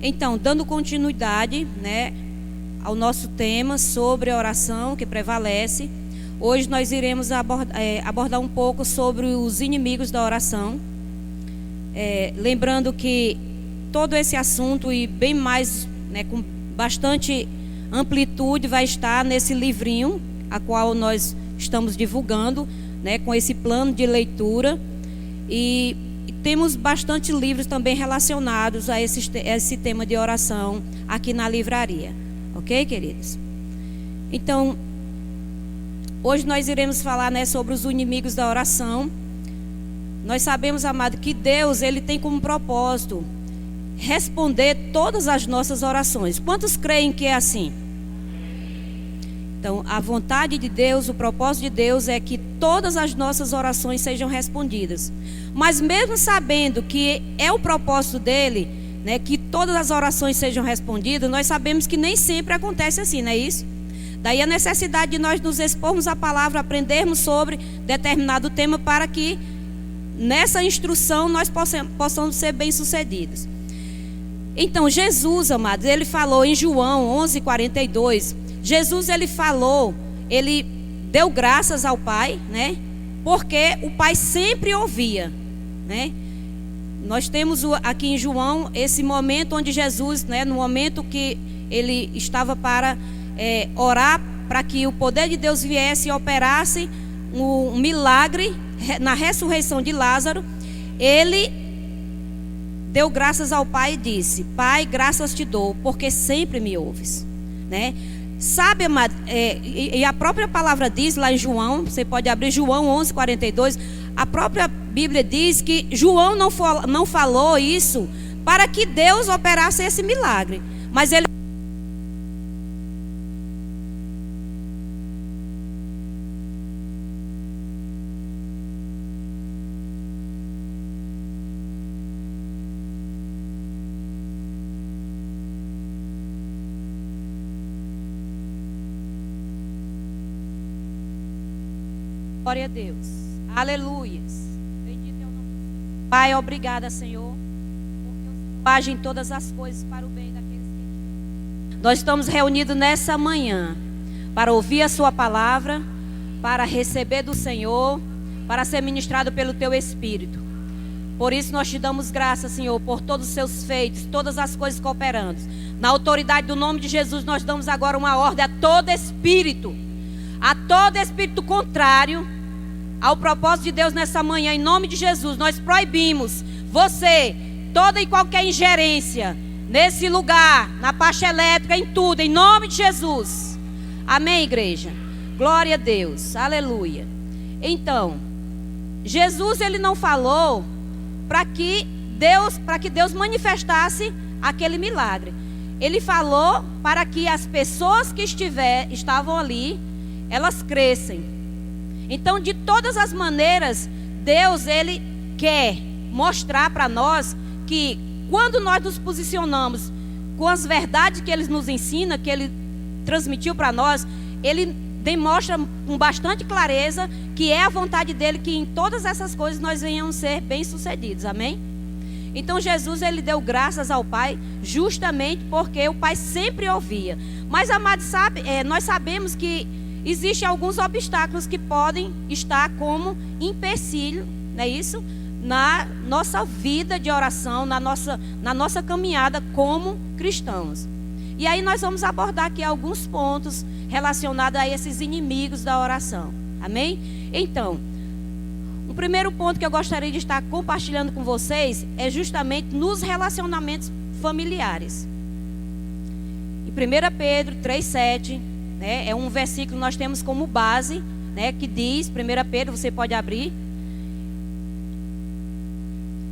Então, dando continuidade, né, ao nosso tema sobre a oração que prevalece, hoje nós iremos abordar um pouco sobre os inimigos da oração. Lembrando que todo esse assunto e bem mais, né, com bastante amplitude, vai estar nesse livrinho a qual nós estamos divulgando, né, com esse plano de leitura. E temos bastante livros também relacionados a esse tema de oração aqui na livraria. Ok, queridos? Então, hoje nós iremos falar, né, sobre os inimigos da oração. Nós sabemos, amado, que Deus, Ele tem como propósito responder todas as nossas orações. Quantos creem que é assim? Então, a vontade de Deus, o propósito de Deus é que todas as nossas orações sejam respondidas. Mas mesmo sabendo que é o propósito dele, né, que todas as orações sejam respondidas, nós sabemos que nem sempre acontece assim, não é isso? Daí a necessidade de nós nos expormos à palavra, aprendermos sobre determinado tema, para que nessa instrução nós possamos ser bem-sucedidos. Então, Jesus, amados, ele falou em João 11:42, Jesus, ele falou, ele deu graças ao Pai, né? Porque o Pai sempre ouvia, né? Nós temos aqui em João esse momento onde Jesus, né, no momento que ele estava para orar para que o poder de Deus viesse e operasse um milagre na ressurreição de Lázaro, ele deu graças ao Pai e disse: Pai, graças te dou, porque sempre me ouves, né? Sabe, amado, e a própria palavra diz lá em João, você pode abrir João 11:42, a própria Bíblia diz que João não falou isso para que Deus operasse esse milagre, mas ele... Glória a Deus. Aleluias. Bendito é o nome do Senhor. Pai, obrigada, Senhor, porque o Senhor age em todas as coisas para o bem daqueles que te amam. Nós estamos reunidos nessa manhã para ouvir a sua palavra, para receber do Senhor, para ser ministrado pelo teu Espírito. Por isso nós te damos graças, Senhor, por todos os seus feitos, todas as coisas cooperando. Na autoridade do nome de Jesus, nós damos agora uma ordem a todo espírito contrário ao propósito de Deus nessa manhã, em nome de Jesus. Nós proibimos você, toda e qualquer ingerência nesse lugar, na parte elétrica, em tudo, em nome de Jesus. Amém, igreja? Glória a Deus, aleluia. Então, Jesus, ele não falou para que Deus manifestasse aquele milagre. Ele falou para que as pessoas que estavam ali, elas crescem. Então, de todas as maneiras, Deus, ele quer mostrar para nós que quando nós nos posicionamos com as verdades que ele nos ensina, que ele transmitiu para nós, ele demonstra com bastante clareza que é a vontade dele que em todas essas coisas nós venhamos ser bem-sucedidos. Amém? Então, Jesus, ele deu graças ao Pai justamente porque o Pai sempre ouvia. Mas, amados, nós sabemos que existem alguns obstáculos que podem estar como empecilho, não é isso? Na nossa vida de oração, na nossa caminhada como cristãos. E aí nós vamos abordar aqui alguns pontos relacionados a esses inimigos da oração. Amém? Então, o primeiro ponto que eu gostaria de estar compartilhando com vocês é justamente nos relacionamentos familiares. Em 1 Pedro 3,7, né, é um versículo que nós temos como base, né, que diz, 1 Pedro, você pode abrir.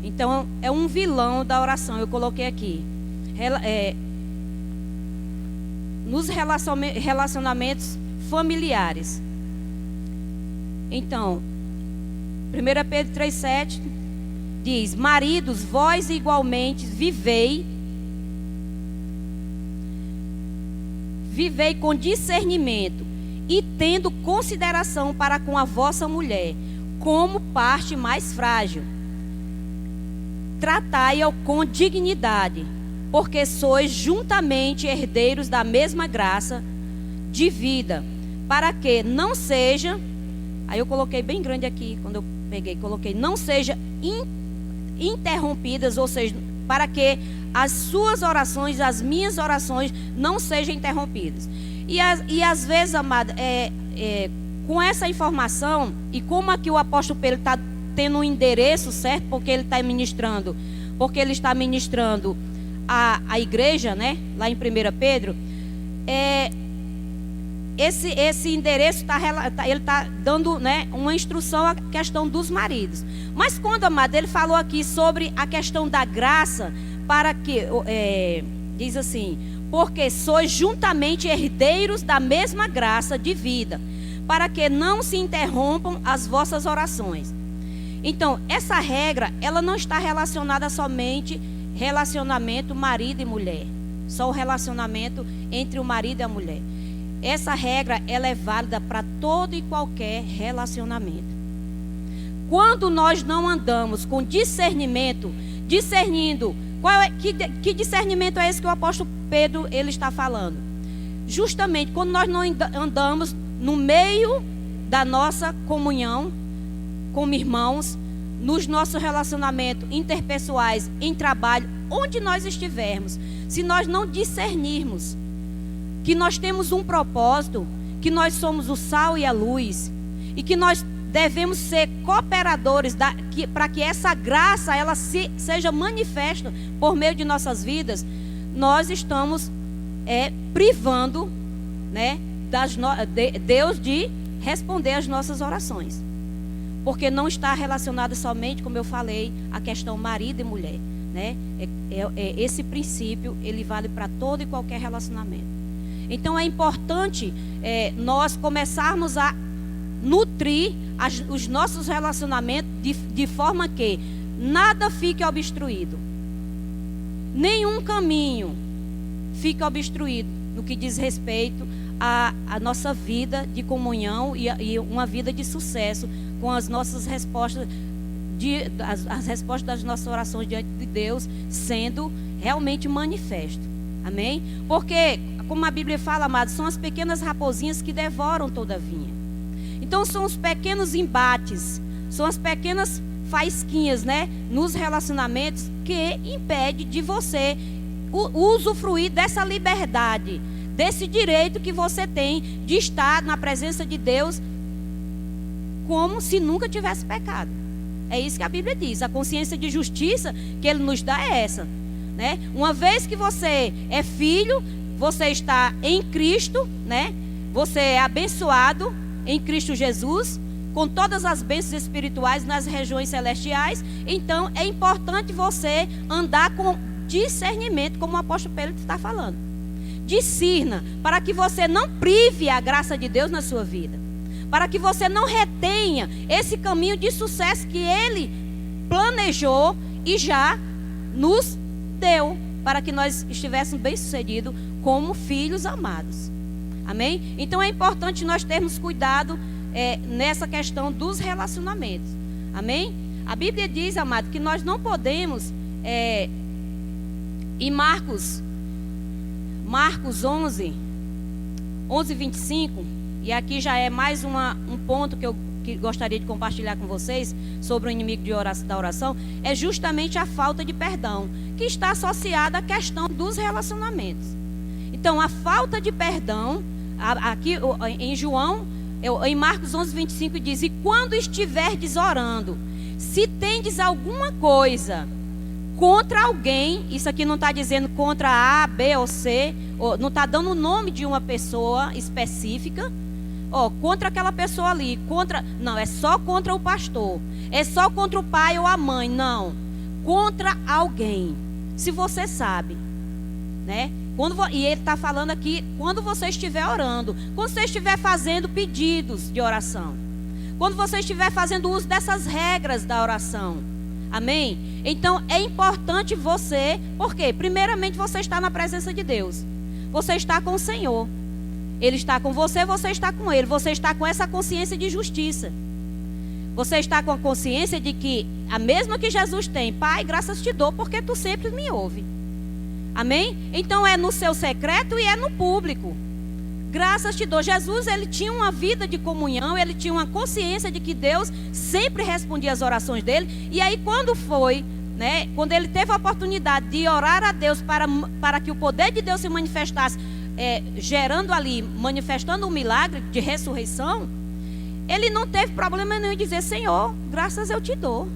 Então, é um vilão da oração, eu coloquei aqui. Nos relacionamentos familiares. Então, 1 Pedro 3,7 diz: maridos, vós igualmente vivei com discernimento e tendo consideração para com a vossa mulher, como parte mais frágil. Tratai-a com dignidade, porque sois juntamente herdeiros da mesma graça de vida, para que não seja, aí eu coloquei bem grande aqui, quando eu peguei, coloquei, não seja interrompidas, ou seja, para que as suas orações, as minhas orações não sejam interrompidas. E às vezes, amada, com essa informação, e como aqui o apóstolo Pedro está tendo um endereço certo, porque ele está ministrando a igreja, né, lá em 1 Pedro, esse endereço ele está dando, né, uma instrução à questão dos maridos. Mas quando, amado, ele falou aqui sobre a questão da graça, para que, diz assim, porque sois juntamente herdeiros da mesma graça de vida, para que não se interrompam as vossas orações. Então, essa regra, ela não está relacionada somente relacionamento marido e mulher, só o relacionamento entre o marido e a mulher. Essa regra, ela é válida para todo e qualquer relacionamento. Quando nós não andamos com discernimento, discernindo, que discernimento é esse que o apóstolo Pedro ele está falando? Justamente quando nós não andamos no meio da nossa comunhão como irmãos, nos nossos relacionamentos interpessoais, em trabalho, onde nós estivermos, se nós não discernirmos que nós temos um propósito, que nós somos o sal e a luz, e que nós devemos ser cooperadores para que essa graça ela seja manifesta por meio de nossas vidas, nós estamos privando, né, Deus de responder às nossas orações. Porque não está relacionado somente, como eu falei, a questão marido e mulher, né? Esse princípio, ele vale para todo e qualquer relacionamento. Então é importante nós começarmos a nutrir os nossos relacionamentos de forma que nada fique obstruído. Nenhum caminho fique obstruído no que diz respeito à nossa vida de comunhão e uma vida de sucesso com as nossas respostas, as respostas das nossas orações diante de Deus sendo realmente manifesto. Amém? Porque, como a Bíblia fala, amados, são as pequenas raposinhas que devoram toda a vinha. Então são os pequenos embates, são as pequenas faísquinhas, né, nos relacionamentos que impede de você usufruir dessa liberdade, desse direito que você tem de estar na presença de Deus como se nunca tivesse pecado. É isso que a Bíblia diz. A consciência de justiça que Ele nos dá é essa, né? Uma vez que você é filho, você está em Cristo, né? Você é abençoado em Cristo Jesus, com todas as bênçãos espirituais nas regiões celestiais. Então é importante você andar com discernimento, como o apóstolo Pedro está falando. Discirna, para que você não prive a graça de Deus na sua vida, para que você não retenha esse caminho de sucesso que Ele planejou e já nos deu, para que nós estivéssemos bem-sucedidos como filhos amados. Amém? Então é importante nós termos cuidado nessa questão dos relacionamentos. Amém? A Bíblia diz, amado, que nós não podemos, em Marcos 11, 25, e aqui já é mais um ponto que gostaria de compartilhar com vocês sobre o inimigo da oração, é justamente a falta de perdão, que está associada à questão dos relacionamentos. Então, a falta de perdão, aqui em Marcos 11, 25 diz: e quando estiverdes orando, se tendes alguma coisa contra alguém, isso aqui não está dizendo contra A, B ou C, não está dando o nome de uma pessoa específica, contra aquela pessoa ali, não, é só contra o pastor, é só contra o pai ou a mãe, não, contra alguém, se você sabe, né? E ele está falando aqui, quando você estiver orando, quando você estiver fazendo pedidos de oração, quando você estiver fazendo uso dessas regras da oração, amém? Então é importante você, porque primeiramente você está na presença de Deus, você está com o Senhor, Ele está com você, você está com Ele, você está com essa consciência de justiça, você está com a consciência de que a mesma que Jesus tem: Pai, graças te dou porque tu sempre me ouve. Amém? Então é no seu secreto e é no público. Graças te dou. Jesus, ele tinha uma vida de comunhão, ele tinha uma consciência de que Deus sempre respondia as orações dele. E aí quando foi, né, quando ele teve a oportunidade de orar a Deus para que o poder de Deus se manifestasse, gerando ali, manifestando um milagre de ressurreição, ele não teve problema nenhum em dizer: Senhor, graças eu te dou.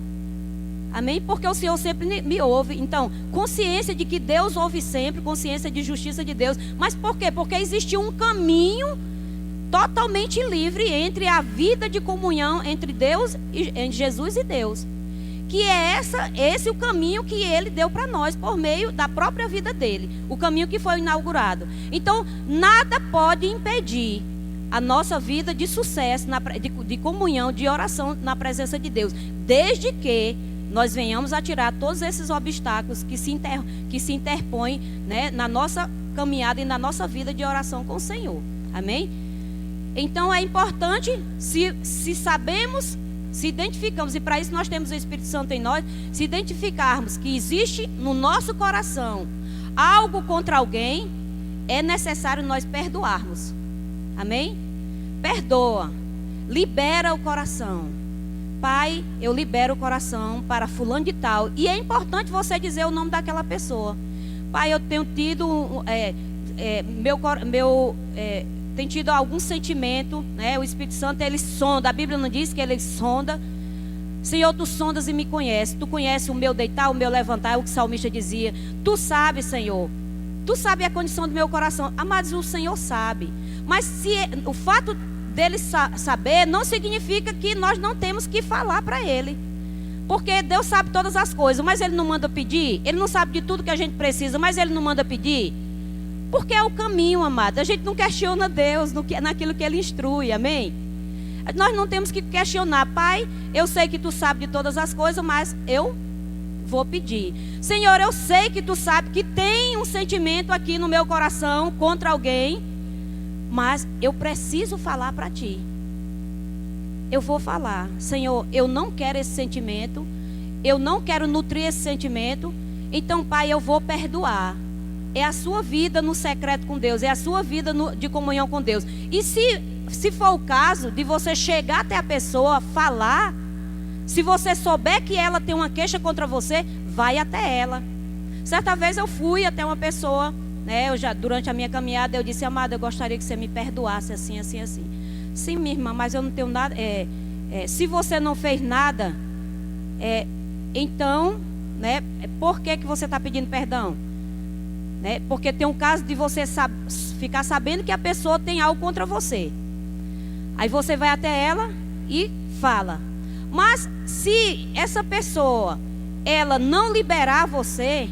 Amém? Porque o Senhor sempre me ouve. Então, consciência de que Deus ouve sempre, consciência de justiça de Deus. Mas por quê? Porque existe um caminho totalmente livre entre a vida de comunhão entre Deus, entre Jesus e Deus. Que é esse o caminho que ele deu para nós por meio da própria vida dele. O caminho que foi inaugurado. Então, nada pode impedir a nossa vida de sucesso, de comunhão, de oração na presença de Deus. Desde que nós venhamos a tirar todos esses obstáculos que se interpõem, né, na nossa caminhada e na nossa vida de oração com o Senhor. Amém? Então é importante, se sabemos, se identificamos, e para isso nós temos o Espírito Santo em nós, se identificarmos que existe no nosso coração algo contra alguém, é necessário nós perdoarmos. Amém? Perdoa, libera o coração. Pai, eu libero o coração para fulano de tal. E é importante você dizer o nome daquela pessoa. Pai, eu tenho tido tem tido algum sentimento, né? O Espírito Santo, ele sonda. A Bíblia não diz que ele sonda. Senhor, tu sondas e me conheces. Tu conheces o meu deitar, o meu levantar, é o que o salmista dizia. Tu sabes, Senhor. Tu sabes a condição do meu coração. Amados, o Senhor sabe. Mas o fato dele saber não significa que nós não temos que falar para ele. Porque Deus sabe todas as coisas, mas ele não manda pedir. Ele não sabe de tudo que a gente precisa, mas ele não manda pedir. Porque é o caminho, amado. A gente não questiona Deus naquilo que ele instrui, amém? Nós não temos que questionar. Pai, eu sei que tu sabe de todas as coisas, mas eu vou pedir. Senhor, eu sei que tu sabe que tem um sentimento aqui no meu coração contra alguém, mas eu preciso falar para ti. Eu vou falar. Senhor, eu não quero esse sentimento. Eu não quero nutrir esse sentimento. Então, Pai, eu vou perdoar. É a sua vida no secreto com Deus. É a sua vida de comunhão com Deus. E se for o caso de você chegar até a pessoa, falar, se você souber que ela tem uma queixa contra você, vai até ela. Certa vez eu fui até uma pessoa, né, durante a minha caminhada, eu disse: amada, eu gostaria que você me perdoasse assim, assim, assim. Sim, minha irmã, mas eu não tenho nada. Se você não fez nada, então, né, por que você está pedindo perdão? Né, porque tem um caso de você ficar sabendo que a pessoa tem algo contra você. Aí você vai até ela e fala. Mas se essa pessoa, ela não liberar você,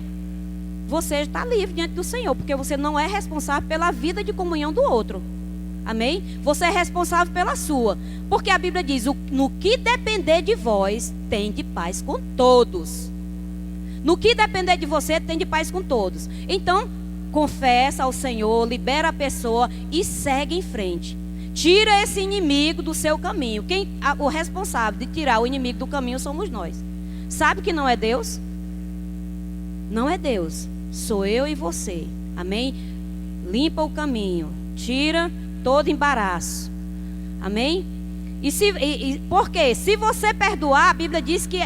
você está livre diante do Senhor, porque você não é responsável pela vida de comunhão do outro. Amém? Você é responsável pela sua. Porque a Bíblia diz: no que depender de vós, tende paz com todos. No que depender de você, tende paz com todos. Então, confessa ao Senhor, libera a pessoa e segue em frente. Tira esse inimigo do seu caminho. O responsável de tirar o inimigo do caminho somos nós. Sabe que não é Deus? Não é Deus. Sou eu e você. Amém? Limpa o caminho. Tira todo embaraço. Amém? Por quê? Se você perdoar, a Bíblia diz que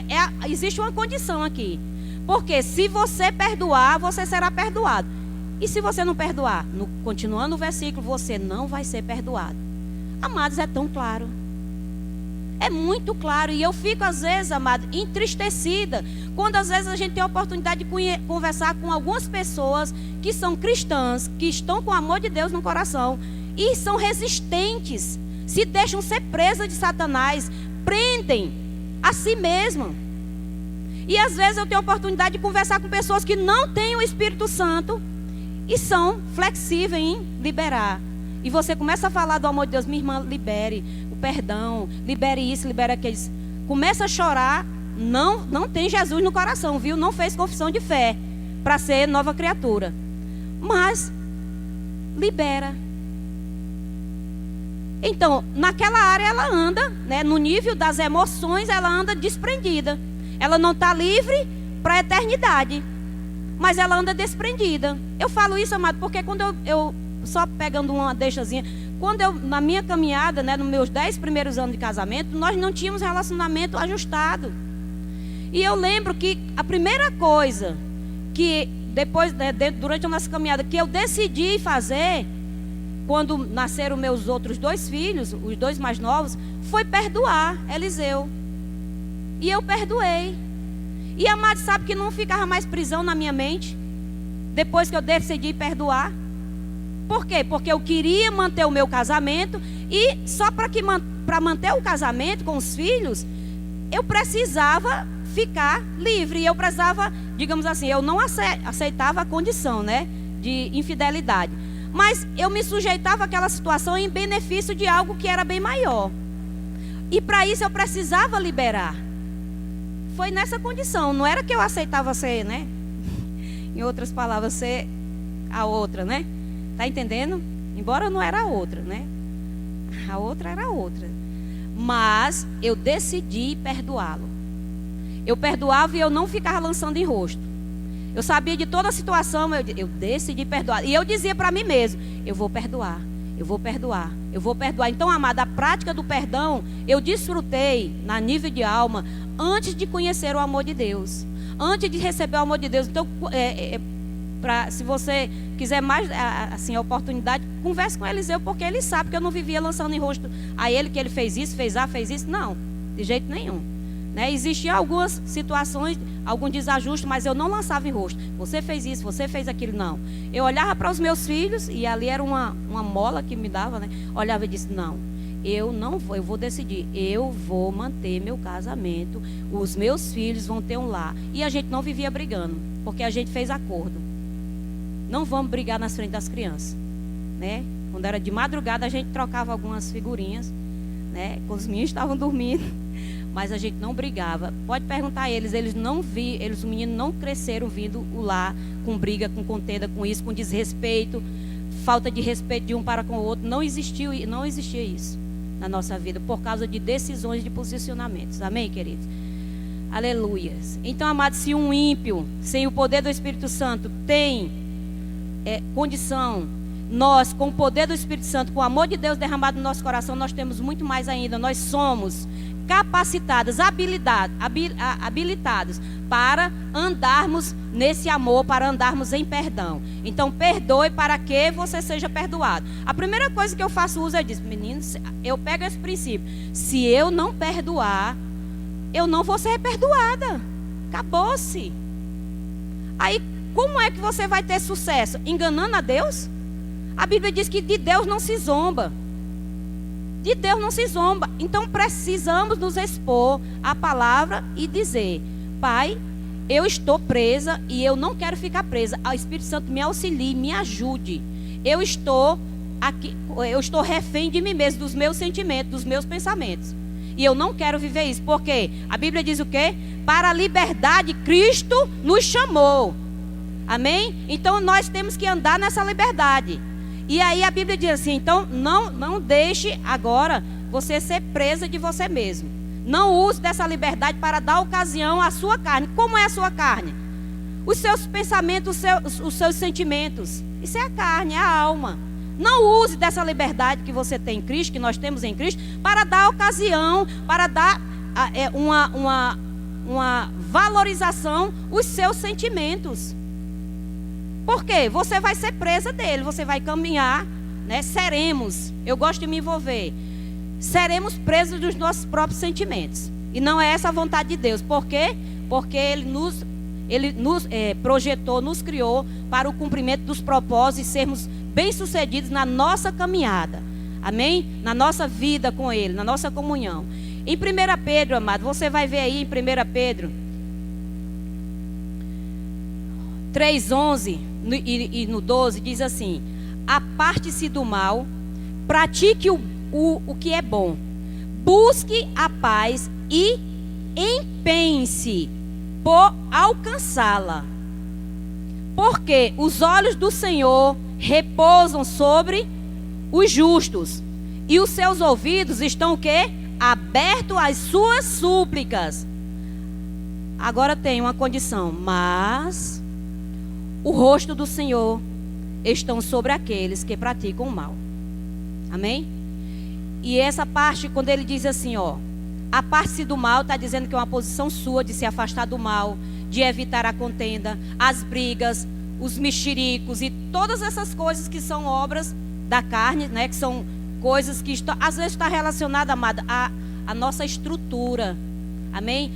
existe uma condição aqui. Porque se você perdoar, você será perdoado. E se você não perdoar? Continuando o versículo, você não vai ser perdoado. Amados, é tão claro. É muito claro. E eu fico, às vezes, amado, entristecida, quando às vezes a gente tem a oportunidade de conversar com algumas pessoas que são cristãs, que estão com o amor de Deus no coração e são resistentes, se deixam ser presas de Satanás, prendem a si mesmas. E às vezes eu tenho a oportunidade de conversar com pessoas que não têm o Espírito Santo e são flexíveis em liberar. E você começa a falar do amor de Deus: minha irmã, libere o perdão, libere isso, libere aquilo. Começa a chorar, não tem Jesus no coração, viu? Não fez confissão de fé para ser nova criatura. Mas libera. Então, naquela área ela anda, né, no nível das emoções, ela anda desprendida. Ela não está livre para a eternidade. mas ela anda desprendida. Eu falo isso, amado, porque quando eu só pegando uma deixazinha, quando na minha caminhada, né, nos meus 10 primeiros anos de casamento, nós não tínhamos relacionamento ajustado. E eu lembro que a primeira coisa que depois, né, durante a nossa caminhada, que eu decidi fazer, quando nasceram meus outros 2 filhos, os 2 mais novos, foi perdoar Eliseu. E eu perdoei. E amado, sabe que não ficava mais prisão na minha mente, depois que eu decidi perdoar. Por quê? Porque eu queria manter o meu casamento, e só para manter o casamento com os filhos, eu precisava ficar livre. E eu precisava, digamos assim, eu não aceitava a condição, né, de infidelidade. Mas eu me sujeitava àquela situação em benefício de algo que era bem maior. E para isso eu precisava liberar. Foi nessa condição. Não era que eu aceitava ser, né? Em outras palavras, ser a outra, né? Tá entendendo? Embora não era a outra, né? A outra era a outra. Mas eu decidi perdoá-lo. Eu perdoava e eu não ficava lançando em rosto. Eu sabia de toda a situação, eu decidi perdoar. E eu dizia para mim mesmo, eu vou perdoar, eu vou perdoar, eu vou perdoar. Então, amada, a prática do perdão, eu desfrutei na nível de alma, antes de conhecer o amor de Deus. Antes de receber o amor de Deus. Então, se você quiser mais assim, a oportunidade, converse com Eliseu, porque ele sabe que eu não vivia lançando em rosto a ele, que ele fez isso, fez isso. Não, de jeito nenhum. Né? Existiam algumas situações, algum desajuste, mas eu não lançava em rosto. Você fez isso, você fez aquilo, não. Eu olhava para os meus filhos, e ali era uma mola que me dava, né? Olhava e disse, não, eu não vou, eu vou decidir, eu vou manter meu casamento, os meus filhos vão ter um lar. E a gente não vivia brigando, porque a gente fez acordo. Não vamos brigar nas frente das crianças, né? Quando era de madrugada, a gente trocava algumas figurinhas, né? Quando os meninos estavam dormindo. Mas a gente não brigava. Pode perguntar a eles, os meninos não cresceram vindo lá com briga, com contenda, com isso, com desrespeito, falta de respeito de um para com o outro. Não existia isso na nossa vida, por causa de decisões de posicionamentos. Amém, queridos? Aleluias. Então, amados, se um ímpio, sem o poder do Espírito Santo, tem condição, nós, com o poder do Espírito Santo, com o amor de Deus derramado no nosso coração, nós temos muito mais ainda. Nós somos capacitados, habilitados para andarmos nesse amor, para andarmos em perdão. Então, perdoe para que você seja perdoado. A primeira coisa que eu faço uso é disso, meninos, eu pego esse princípio. Se eu não perdoar, eu não vou ser perdoada. Acabou-se. Aí, como é que você vai ter sucesso? Enganando a Deus? A Bíblia diz que de Deus não se zomba. De Deus não se zomba. Então precisamos nos expor à palavra e dizer, Pai, eu estou presa e eu não quero ficar presa. O Espírito Santo me auxilie, me ajude. Eu estou refém de mim mesmo, dos meus sentimentos, dos meus pensamentos. E eu não quero viver isso. Por quê? A Bíblia diz o quê? Para a liberdade Cristo nos chamou. Amém? Então nós temos que andar nessa liberdade. E aí a Bíblia diz assim, então não deixe agora você ser presa de você mesmo. Não use dessa liberdade para dar ocasião à sua carne. Como é a sua carne? Os seus pensamentos, os seus sentimentos. Isso é a carne, é a alma. Não use dessa liberdade que você tem em Cristo, que nós temos em Cristo, para dar ocasião, para dar uma valorização aos seus sentimentos. Por quê? Você vai ser presa dele, você vai caminhar, né? Eu gosto de me envolver. Seremos presos dos nossos próprios sentimentos. E não é essa a vontade de Deus. Por quê? Porque Ele nos projetou, nos criou para o cumprimento dos propósitos e sermos bem-sucedidos na nossa caminhada. Amém? Na nossa vida com Ele, na nossa comunhão. Em 1 Pedro, amado, você vai ver aí em 1 Pedro 3:11 e no 12 diz assim: aparte-se do mal, pratique o que é bom, busque a paz e empenhe-se por alcançá-la. Porque os olhos do Senhor repousam sobre os justos, e os seus ouvidos estão o quê? Abertos às suas súplicas. Agora tem uma condição, mas o rosto do Senhor estão sobre aqueles que praticam o mal. Amém? E essa parte, quando ele diz assim, ó, aparte-se do mal, está dizendo que é uma posição sua de se afastar do mal, de evitar a contenda, as brigas, os mexericos e todas essas coisas que são obras da carne, né? Que são coisas que às vezes está relacionada, amada, a nossa estrutura. Amém?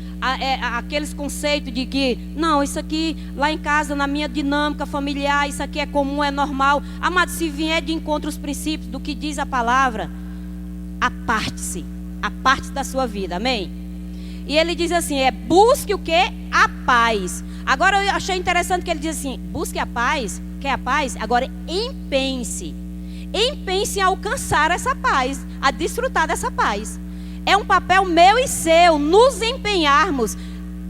Aqueles conceitos de que, não, isso aqui lá em casa, na minha dinâmica familiar, isso aqui é comum, é normal. Amado, se vier de encontro aos princípios do que diz a palavra, aparte-se da sua vida. Amém? E ele diz assim, busque o quê? A paz. Agora eu achei interessante que ele diz assim, busque a paz, quer a paz? Agora empenhe-se em alcançar essa paz, a desfrutar dessa paz. É um papel meu e seu, nos empenharmos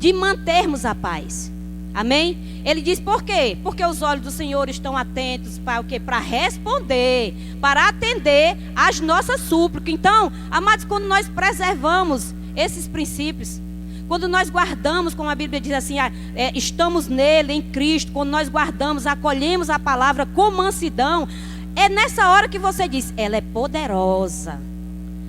de mantermos a paz. Amém? Ele diz por quê? Porque os olhos do Senhor estão atentos para o quê? Para responder, para atender às nossas súplicas. Então, amados, quando nós preservamos esses princípios, quando nós guardamos, como a Bíblia diz assim, estamos nele, em Cristo, quando nós guardamos, acolhemos a palavra com mansidão, é nessa hora que você diz, ela é poderosa.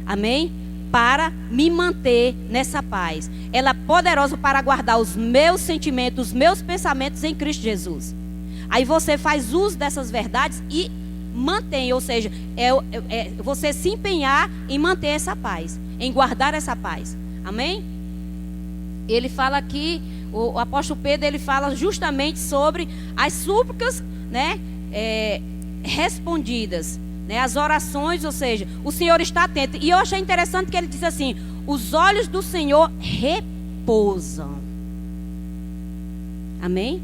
Amém? Para me manter nessa paz. Ela é poderosa para guardar os meus sentimentos, os meus pensamentos em Cristo Jesus. Aí você faz uso dessas verdades e mantém, ou seja, você se empenhar em manter essa paz, em guardar essa paz. Amém? Ele fala aqui, o apóstolo Pedro, ele fala justamente sobre as súplicas, né, respondidas. As orações, ou seja, o Senhor está atento. E eu achei interessante que ele diz assim, os olhos do Senhor repousam. Amém?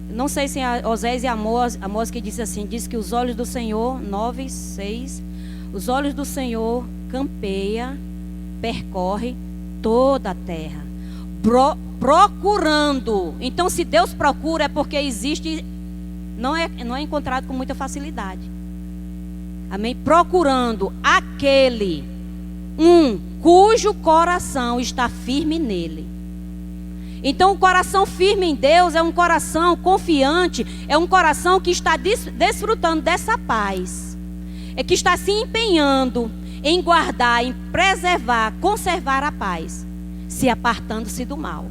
Não sei se é Osés e Amós que diz assim, diz que os olhos do Senhor, 9:6, os olhos do Senhor campeia, percorre toda a terra, procurando. Então, se Deus procura, é porque existe. Não é encontrado com muita facilidade. Amém? Procurando aquele cujo coração está firme nele. Então o coração firme em Deus é um coração confiante, é um coração que está desfrutando dessa paz, é que está se empenhando em guardar, em preservar, conservar a paz, se apartando-se do mal,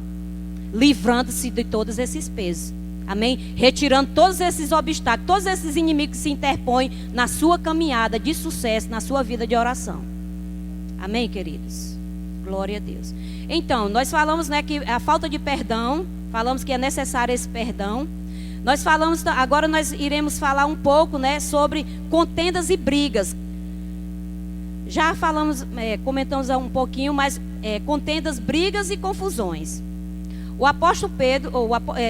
livrando-se de todos esses pesos. Amém? Retirando todos esses obstáculos, todos esses inimigos que se interpõem na sua caminhada de sucesso, na sua vida de oração. Amém, queridos? Glória a Deus. Então, nós falamos, né, que a falta de perdão, falamos que é necessário esse perdão. Nós falamos, agora nós iremos falar um pouco, né, sobre contendas e brigas. Já falamos, comentamos um pouquinho, mas contendas, brigas e confusões. O apóstolo Pedro,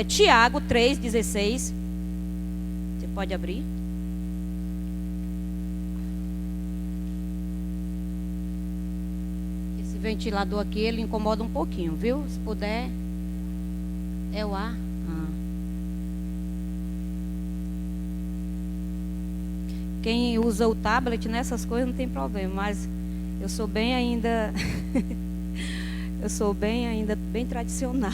Tiago 3,16. Você pode abrir? Esse ventilador aqui, ele incomoda um pouquinho, viu? Se puder. É o ar. Quem usa o tablet nessas coisas não tem problema, mas eu sou bem ainda... Eu sou bem tradicional.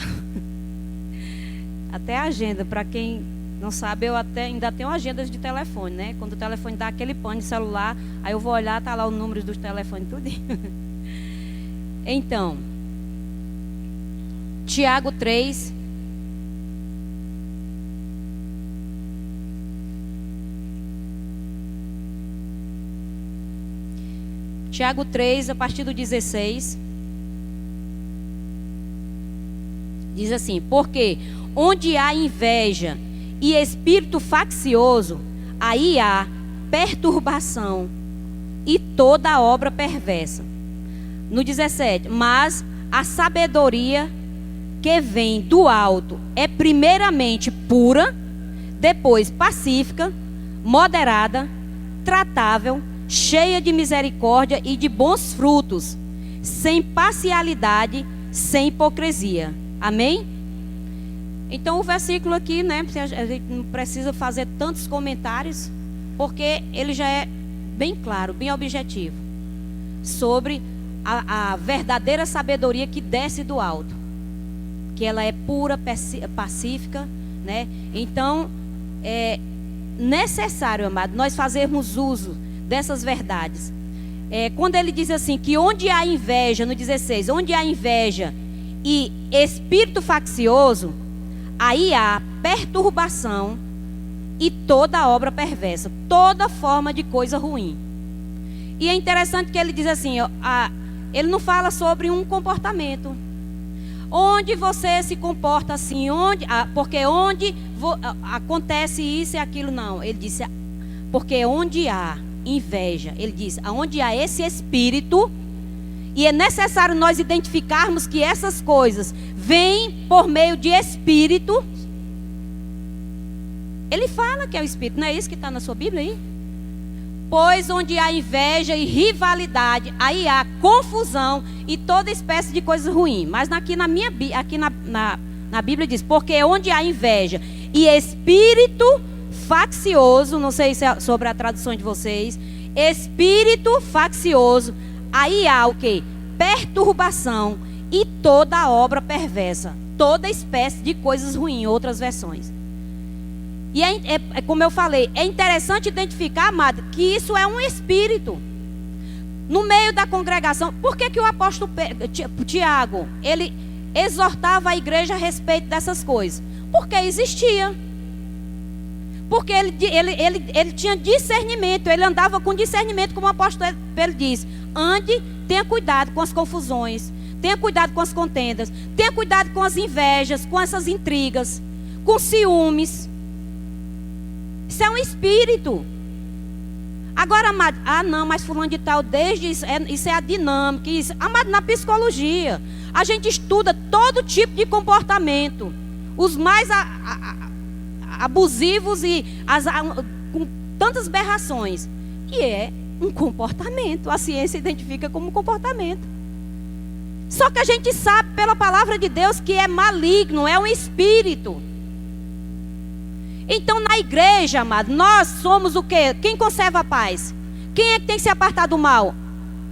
Até a agenda, para quem não sabe, eu ainda tenho agendas de telefone, né? Quando o telefone dá aquele pane de celular, aí eu vou olhar, tá lá o número dos telefones, tudo. Então, Tiago 3. Tiago 3, a partir do 16. Diz assim, porque onde há inveja e espírito faccioso, aí há perturbação e toda obra perversa. No 17, mas a sabedoria que vem do alto é primeiramente pura, depois pacífica, moderada, tratável, cheia de misericórdia e de bons frutos, sem parcialidade, sem hipocrisia. Amém? Então o versículo aqui, né, a gente não precisa fazer tantos comentários, porque ele já é bem claro, bem objetivo, sobre a verdadeira sabedoria que desce do alto, que ela é pura, pacífica, né? Então, é necessário, amado, nós fazermos uso dessas verdades. Quando ele diz assim, que onde há inveja, no 16, onde há inveja e espírito faccioso, aí há perturbação e toda obra perversa, toda forma de coisa ruim. E é interessante que ele diz assim, ele não fala sobre um comportamento. Onde você se comporta assim, porque onde acontece isso e aquilo, não. Ele disse, porque onde há inveja, ele diz, aonde há esse espírito, e é necessário nós identificarmos que essas coisas vêm por meio de espírito. Ele fala que é o espírito, não é isso que está na sua Bíblia aí? Pois onde há inveja e rivalidade, aí há confusão e toda espécie de coisa ruim. Mas aqui na Bíblia diz, porque onde há inveja e espírito faccioso, não sei se é sobre a tradução de vocês, espírito faccioso, aí há o quê? Perturbação e toda obra perversa, toda espécie de coisas ruins, outras versões. E como eu falei, é interessante identificar, amado, que isso é um espírito. No meio da congregação, por que o apóstolo Tiago, ele exortava a igreja a respeito dessas coisas? Porque existia. Porque ele tinha discernimento, ele andava com discernimento, como o apóstolo Pedro diz. Tenha cuidado com as confusões, tenha cuidado com as contendas, tenha cuidado com as invejas, com essas intrigas, com ciúmes. Isso é um espírito. Agora, amado, não, mas fulano de tal, isso é a dinâmica. Amado, na psicologia, a gente estuda todo tipo de comportamento. Os mais abusivos e com tantas berrações. E é um comportamento. A ciência identifica como um comportamento. Só que a gente sabe pela palavra de Deus que é maligno, é um espírito. Então na igreja, amado, nós somos o quê? Quem conserva a paz? Quem é que tem que se apartar do mal?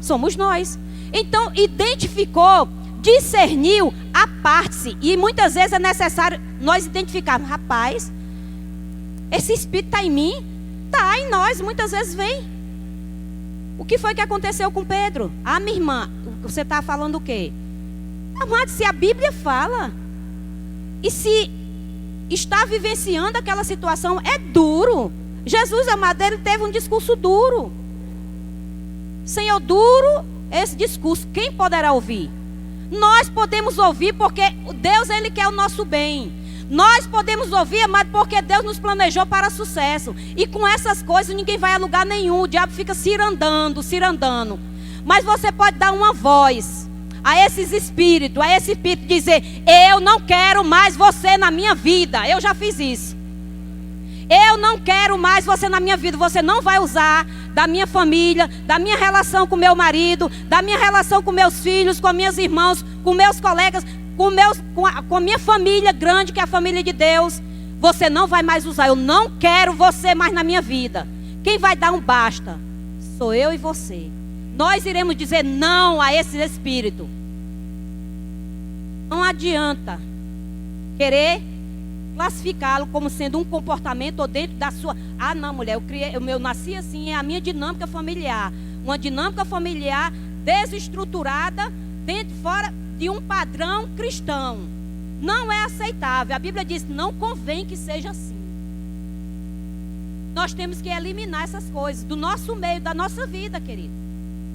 Somos nós. Então identificou, discerniu, aparte-se. E muitas vezes é necessário nós identificarmos, rapaz, esse espírito está em mim? Está em nós, muitas vezes vem. O que foi que aconteceu com Pedro? Minha irmã, você está falando o quê? Amado, se a Bíblia fala, e se está vivenciando aquela situação, é duro. Jesus, amado, ele teve um discurso duro. Senhor, duro esse discurso, quem poderá ouvir? Nós podemos ouvir porque Deus, ele quer o nosso bem. Nós podemos ouvir, amado, porque Deus nos planejou para sucesso. E com essas coisas ninguém vai a lugar nenhum. O diabo fica cirandando. Mas você pode dar uma voz a esse espírito dizer, eu não quero mais você na minha vida. Eu já fiz isso. Eu não quero mais você na minha vida. Você não vai usar da minha família, da minha relação com meu marido, da minha relação com meus filhos, com meus irmãos, com meus colegas, com a minha família grande, que é a família de Deus. Você não vai mais usar. Eu não quero você mais na minha vida. Quem vai dar um basta? Sou eu e você. Nós iremos dizer não a esse espírito. Não adianta querer classificá-lo como sendo um comportamento ou dentro da sua... não, mulher, eu nasci assim, é a minha dinâmica familiar. Uma dinâmica familiar desestruturada, fora de um padrão cristão. Não é aceitável. A Bíblia diz, não convém que seja assim. Nós temos que eliminar essas coisas do nosso meio, da nossa vida, querido.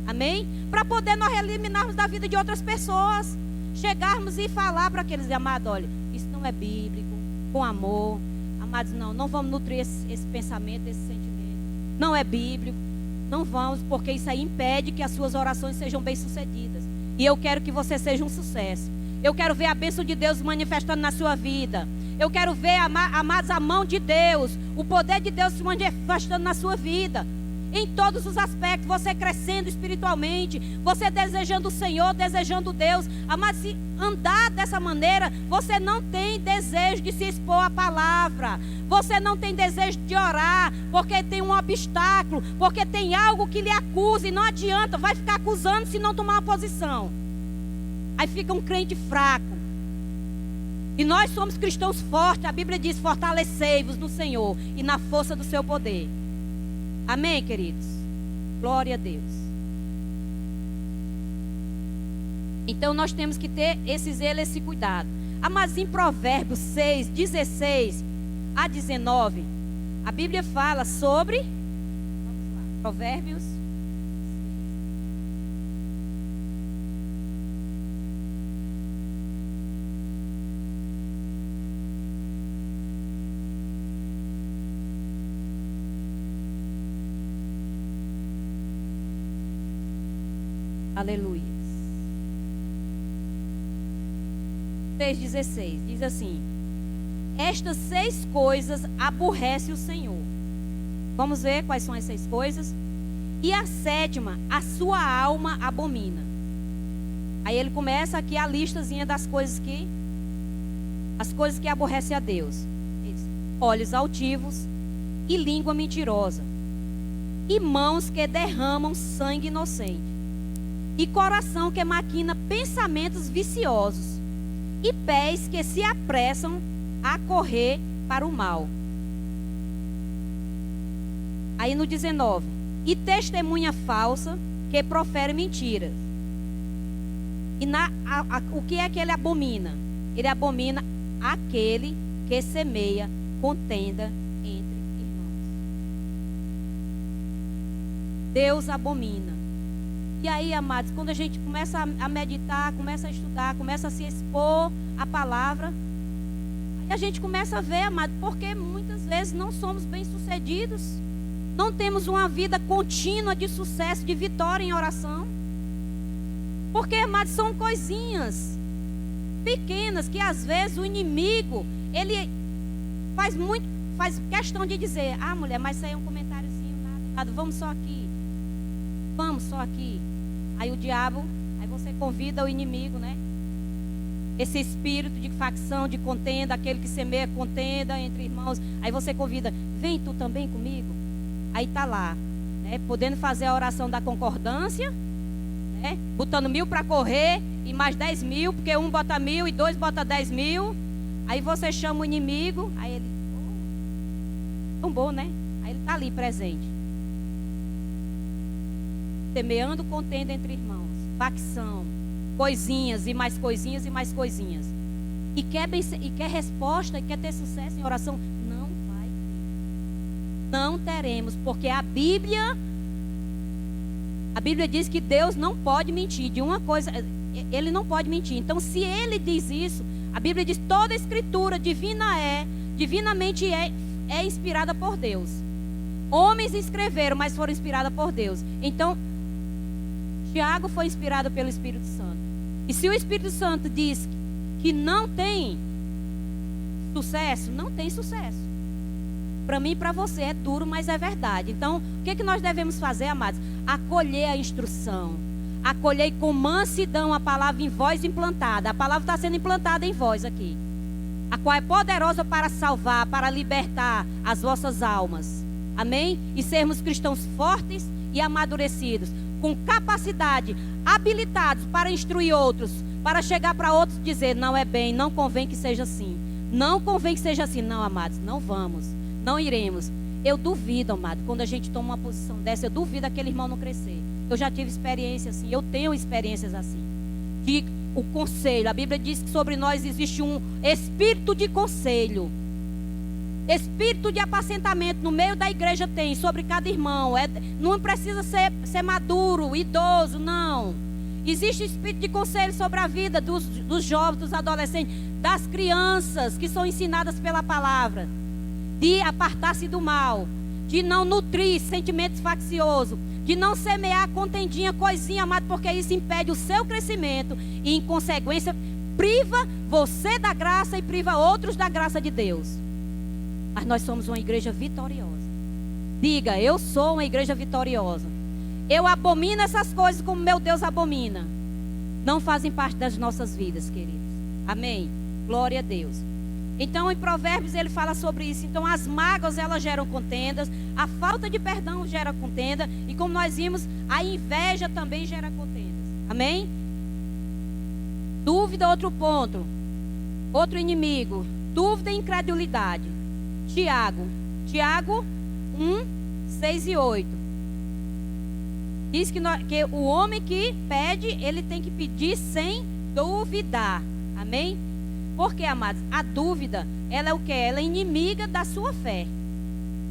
Amém? Para poder nós eliminarmos da vida de outras pessoas. Chegarmos e falar para aqueles, amados, olha, isso não é bíblico, com amor. Amados, não vamos nutrir esse pensamento, esse sentimento. Não é bíblico. Não vamos, porque isso aí impede que as suas orações sejam bem-sucedidas. E eu quero que você seja um sucesso. Eu quero ver a bênção de Deus manifestando na sua vida. Eu quero ver, amados, a mão de Deus, o poder de Deus se manifestando na sua vida. Em todos os aspectos, você crescendo espiritualmente, você desejando o Senhor, desejando Deus. Mas se andar dessa maneira, você não tem desejo de se expor à palavra. Você não tem desejo de orar, porque tem um obstáculo, porque tem algo que lhe acusa. E não adianta, vai ficar acusando se não tomar uma posição. Aí fica um crente fraco. E nós somos cristãos fortes. A Bíblia diz: fortalecei-vos no Senhor e na força do seu poder. Amém, queridos? Glória a Deus. Então nós temos que ter esse zelo, esse cuidado. Mas em Provérbios 6, 16 a 19, a Bíblia fala sobre... Vamos lá, Provérbios. Aleluia. 6,16 diz assim: estas 6 coisas aborrece o Senhor. Vamos ver quais são as 6 coisas. E a 7ª, a sua alma abomina. Aí ele começa aqui a listazinha das coisas que... as coisas que aborrecem a Deus. Ele diz: olhos altivos e língua mentirosa, e mãos que derramam sangue inocente, e coração que maquina pensamentos viciosos, e pés que se apressam a correr para o mal. Aí no 19: e testemunha falsa que profere mentiras. E o que é que ele abomina? Ele abomina aquele que semeia contenda entre irmãos. Deus abomina. E aí, amados, quando a gente começa a meditar, começa a estudar, começa a se expor à palavra, aí a gente começa a ver, amado, porque muitas vezes não somos bem-sucedidos, não temos uma vida contínua de sucesso, de vitória em oração. Porque, amados, são coisinhas pequenas que às vezes o inimigo, ele faz questão de dizer: ah, mulher, mas isso aí é um comentáriozinho, nada, vamos só aqui. Vamos só aqui. Aí o diabo, aí você convida o inimigo, né? Esse espírito de facção, de contenda, aquele que semeia contenda entre irmãos. Aí você convida: vem tu também comigo. Aí tá lá, né? Podendo fazer a oração da concordância, né? Botando 1.000 para correr e mais 10.000, porque um bota 1.000 e 2 bota 10.000. Aí você chama o inimigo, aí ele, tão bom, né? Aí ele tá ali presente. Semeando contenda entre irmãos, facção, coisinhas e mais coisinhas e mais coisinhas. E quer resposta, e quer ter sucesso em oração, não vai ter. Não teremos, porque a Bíblia diz que Deus não pode mentir. De uma coisa, Ele não pode mentir. Então, se Ele diz isso, a Bíblia diz: toda a escritura divinamente é inspirada por Deus. Homens escreveram, mas foram inspiradas por Deus. Então, Tiago foi inspirado pelo Espírito Santo. E se o Espírito Santo diz que não tem sucesso, não tem sucesso. Para mim e para você é duro, mas é verdade. Então, o que nós devemos fazer, amados? Acolher a instrução. Acolher com mansidão a palavra em vós implantada. A palavra está sendo implantada em vós aqui. A qual é poderosa para salvar, para libertar as vossas almas. Amém? E sermos cristãos fortes e amadurecidos, com capacidade, habilitados para instruir outros, para chegar para outros e dizer: não é bem, não convém que seja assim. Não convém que seja assim. Não, amados, não vamos, não iremos. Eu duvido, amado, quando a gente toma uma posição dessa, eu duvido aquele irmão não crescer. Eu já tive experiência assim, eu tenho experiências assim. O conselho, a Bíblia diz que sobre nós existe um espírito de conselho. Espírito de apacentamento no meio da igreja tem sobre cada irmão. Não precisa ser maduro, idoso, não. Existe espírito de conselho sobre a vida dos jovens, dos adolescentes, das crianças que são ensinadas pela palavra. De apartar-se do mal, de não nutrir sentimentos facciosos, de não semear contendinha, coisinha, amado, porque isso impede o seu crescimento e, em consequência, priva você da graça e priva outros da graça de Deus. Mas nós somos uma igreja vitoriosa. Diga: eu sou uma igreja vitoriosa. Eu abomino essas coisas como meu Deus abomina. Não fazem parte das nossas vidas, queridos. Amém? Glória a Deus. Então, em Provérbios ele fala sobre isso. Então, as mágoas, elas geram contendas. A falta de perdão gera contenda. E como nós vimos, a inveja também gera contendas. Amém? Dúvida, outro ponto. Outro inimigo, dúvida e incredulidade. Tiago 1, 6 e 8. Diz que o homem que pede, ele tem que pedir sem duvidar. Amém? Porque, amados, a dúvida, ela é o quê? Ela é inimiga da sua fé.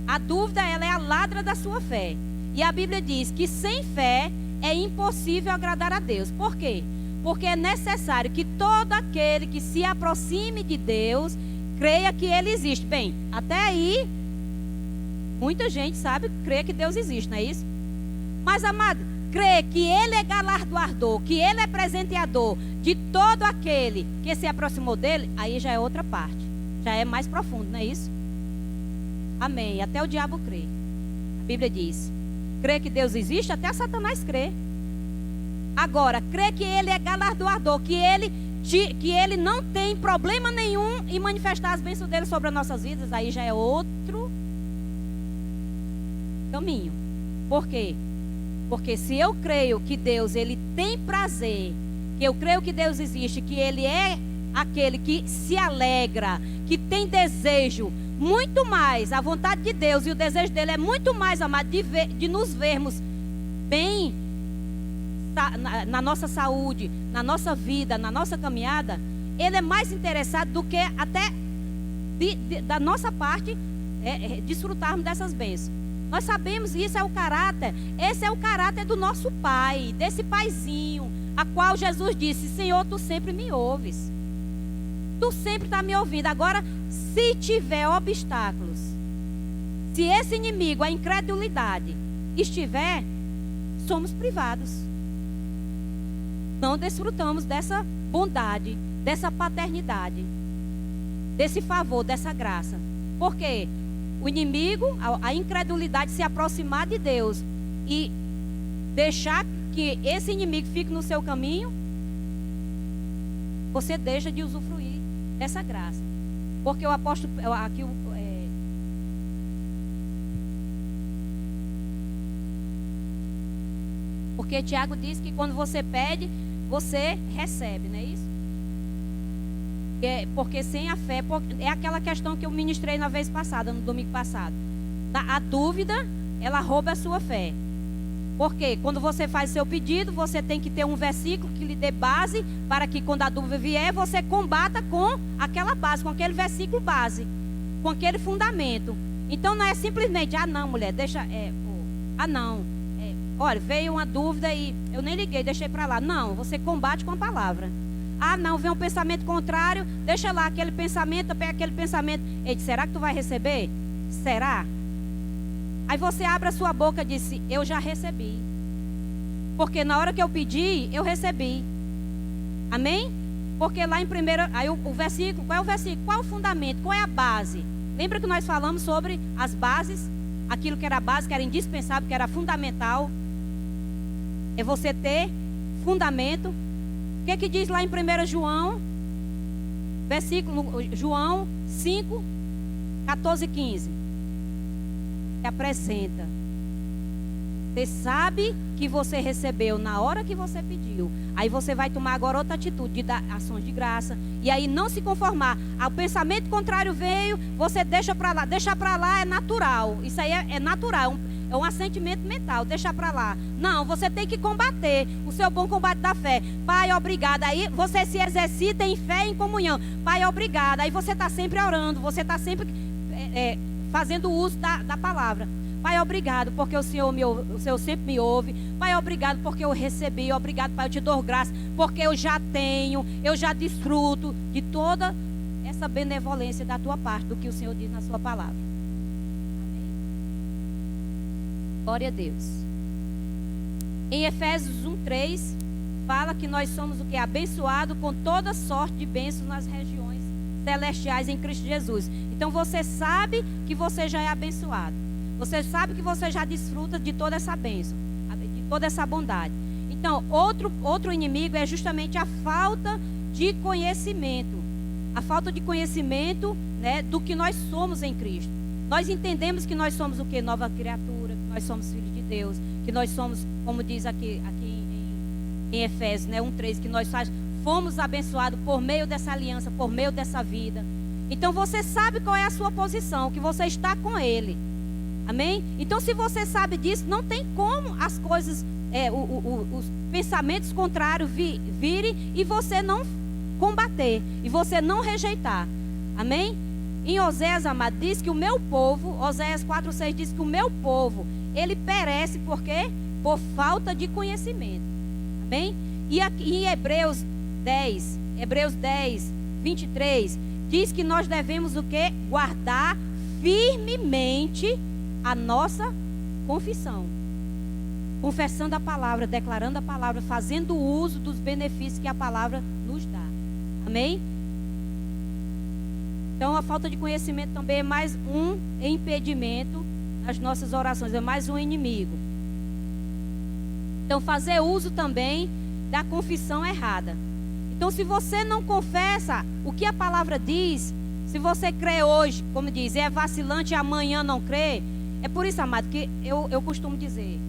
A dúvida, ela é a ladra da sua fé. E a Bíblia diz que sem fé é impossível agradar a Deus. Por quê? Porque é necessário que todo aquele que se aproxime de Deus creia que Ele existe. Bem, até aí, muita gente sabe, crê que Deus existe, não é isso? Mas, amado, crê que Ele é galardoador, que Ele é presenteador de todo aquele que se aproximou dEle, aí já é outra parte. Já é mais profundo, não é isso? Amém. Até o diabo crê. A Bíblia diz, crê que Deus existe, até Satanás crê. Agora, crê que Ele é galardoador, que Ele não tem problema nenhum em manifestar as bênçãos dEle sobre as nossas vidas, aí já é outro caminho. Por quê? Porque se eu creio que Deus, Ele tem prazer, que eu creio que Deus existe, que Ele é aquele que se alegra, que tem desejo, muito mais, a vontade de Deus e o desejo dEle é muito mais, amado, de nos vermos bem na nossa saúde, na nossa vida, na nossa caminhada. Ele é mais interessado do que até da nossa parte desfrutarmos dessas bênçãos. Nós sabemos, isso é o caráter, esse é o caráter do nosso Pai, desse Paizinho, a qual Jesus disse, Senhor, Tu sempre me ouves. Tu sempre está me ouvindo. Agora, se tiver obstáculos, se esse inimigo, a incredulidade, estiver, somos privados. Não desfrutamos dessa bondade, dessa paternidade, desse favor, dessa graça. Por quê? O inimigo, a incredulidade, se aproximar de Deus e deixar que esse inimigo fique no seu caminho, você deixa de usufruir dessa graça. Porque o apóstolo, aqui porque Tiago diz que quando você pede, você recebe, não é isso? Porque sem a fé, é aquela questão que eu ministrei na vez passada, no domingo passado. A dúvida, ela rouba a sua fé. Porque quando você faz seu pedido, você tem que ter um versículo que lhe dê base, para que quando a dúvida vier, você combata com aquela base, com aquele versículo base, com aquele fundamento. Então não é simplesmente, não, mulher, deixa, olha, veio uma dúvida e eu nem liguei, deixei para lá. Não, você combate com a palavra. Não, vem um pensamento contrário, deixa lá aquele pensamento, pega aquele pensamento. Ele diz, será que tu vai receber? Será? Aí você abre a sua boca e diz, eu já recebi. Porque na hora que eu pedi, eu recebi. Amém? Porque lá em primeiro, aí o versículo, qual é o versículo? Qual é o fundamento? Qual é a base? Lembra que nós falamos sobre as bases? Aquilo que era base, que era indispensável, que era fundamental. É você ter fundamento. O que diz lá em 1 João, João 5, 14 e 15? Se apresenta. Você sabe que você recebeu na hora que você pediu. Aí você vai tomar agora outra atitude, de dar ações de graça. E aí não se conformar. O pensamento contrário veio, você deixa para lá. Deixar para lá é natural. Isso aí é natural. É um assentimento mental, deixar para lá. Não, você tem que combater o seu bom combate da fé. Pai, obrigado. Aí você se exercita em fé e em comunhão. Pai, obrigado. Aí você está sempre orando, você está sempre fazendo uso da palavra. Pai, obrigado porque o Senhor sempre me ouve. Pai, obrigado porque eu recebi. Obrigado, Pai, eu te dou graça porque eu já tenho, eu já desfruto de toda essa benevolência da tua parte, do que o Senhor diz na sua palavra. Glória a Deus. Em Efésios 1:3 fala que nós somos o que? Abençoado com toda sorte de bênçãos nas regiões celestiais em Cristo Jesus. Então você sabe que você já é abençoado. Você sabe que você já desfruta de toda essa bênção, de toda essa bondade. Então, outro inimigo é justamente a falta de conhecimento. A falta de conhecimento, né, do que nós somos em Cristo. Nós entendemos que nós somos o que? Nova criatura, que nós somos filhos de Deus, que nós somos, como diz aqui em Efésios, né, 1:3, que nós somos fomos abençoados por meio dessa aliança, por meio dessa vida. Então você sabe qual é a sua posição, que você está com Ele. Amém? Então se você sabe disso, não tem como as coisas, os pensamentos contrários virem e você não combater, e você não rejeitar. Amém? Em Oséias, amado, diz que o meu povo, Oséias 4:6 diz que o meu povo, ele perece por quê? Por falta de conhecimento. Amém? E aqui em Hebreus 10, 23, diz que nós devemos o quê? Guardar firmemente a nossa confissão. Confessando a palavra, declarando a palavra, fazendo uso dos benefícios que a palavra nos dá. Amém? Então a falta de conhecimento também é mais um impedimento nas nossas orações, é mais um inimigo. Então fazer uso também da confissão errada. Então se você não confessa o que a palavra diz, se você crê hoje, como diz, é vacilante e amanhã não crê, é por isso, amado, que eu costumo dizer,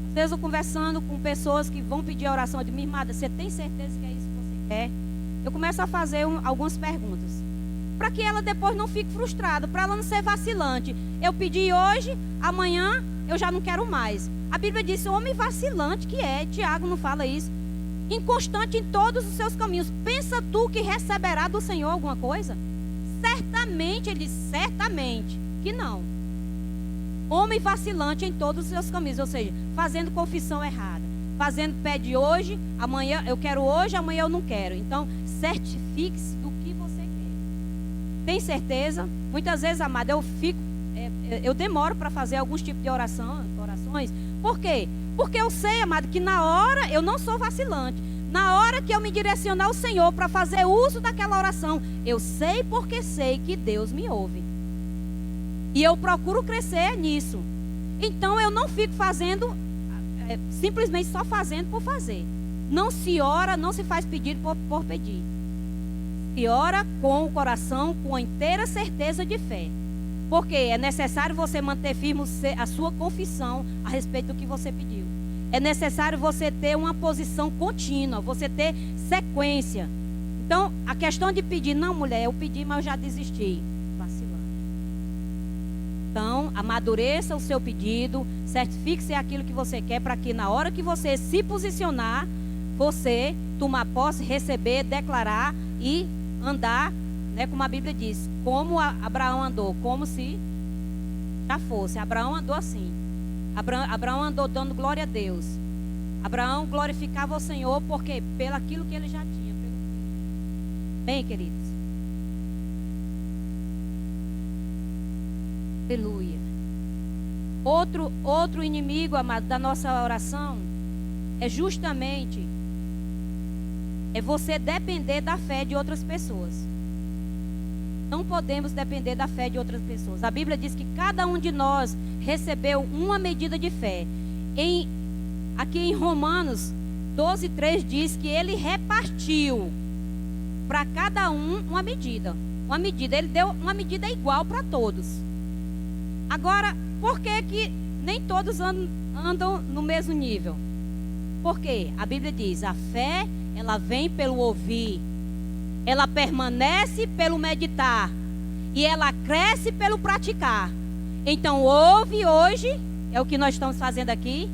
às vezes eu conversando com pessoas que vão pedir a oração, eu digo, minha irmã, você tem certeza que é isso que você quer? Eu começo a fazer algumas perguntas, para que ela depois não fique frustrada, para ela não ser vacilante. Eu pedi hoje, amanhã eu já não quero mais. A Bíblia diz, homem vacilante que é, Tiago não fala isso, inconstante em todos os seus caminhos. Pensa tu que receberá do Senhor alguma coisa? Certamente, ele diz, certamente que não. Homem vacilante em todos os seus caminhos, ou seja, fazendo confissão errada, pede hoje, amanhã eu quero hoje, amanhã eu não quero. Então, certifique-se do que você quer. Tem certeza? Muitas vezes, amado, eu demoro para fazer alguns tipos de orações. Por quê? Porque eu sei, amado, que na hora eu não sou vacilante. Na hora que eu me direcionar ao Senhor para fazer uso daquela oração, eu sei porque sei que Deus me ouve. E eu procuro crescer nisso. Então eu não fico fazendo, simplesmente só fazendo por fazer. Não se ora, não se faz pedido por pedir. Se ora com o coração, com a inteira certeza de fé. Porque é necessário você manter firme a sua confissão a respeito do que você pediu. É necessário você ter uma posição contínua, você ter sequência. Então, a questão de pedir, não, mulher, eu pedi, mas eu já desisti. Vacilando. Então, amadureça o seu pedido, certifique-se aquilo que você quer, para que na hora que você se posicionar, você tomar posse, receber, declarar e andar, né, como a Bíblia diz, como Abraão andou, como se já fosse. Abraão andou assim. Abraão andou dando glória a Deus. Abraão glorificava o Senhor porque pelo aquilo que ele já tinha. Bem, queridos. Aleluia. Outro inimigo, amado, da nossa oração é justamente você depender da fé de outras pessoas. Não podemos depender da fé de outras pessoas. A Bíblia diz que cada um de nós recebeu uma medida de fé. Aqui em Romanos 12:3 diz que ele repartiu para cada um uma medida. Ele deu uma medida igual para todos. Agora, por que nem todos andam no mesmo nível? Porque a Bíblia diz, a fé, ela vem pelo ouvir. Ela permanece pelo meditar. E ela cresce pelo praticar. Então, ouve hoje, é o que nós estamos fazendo aqui.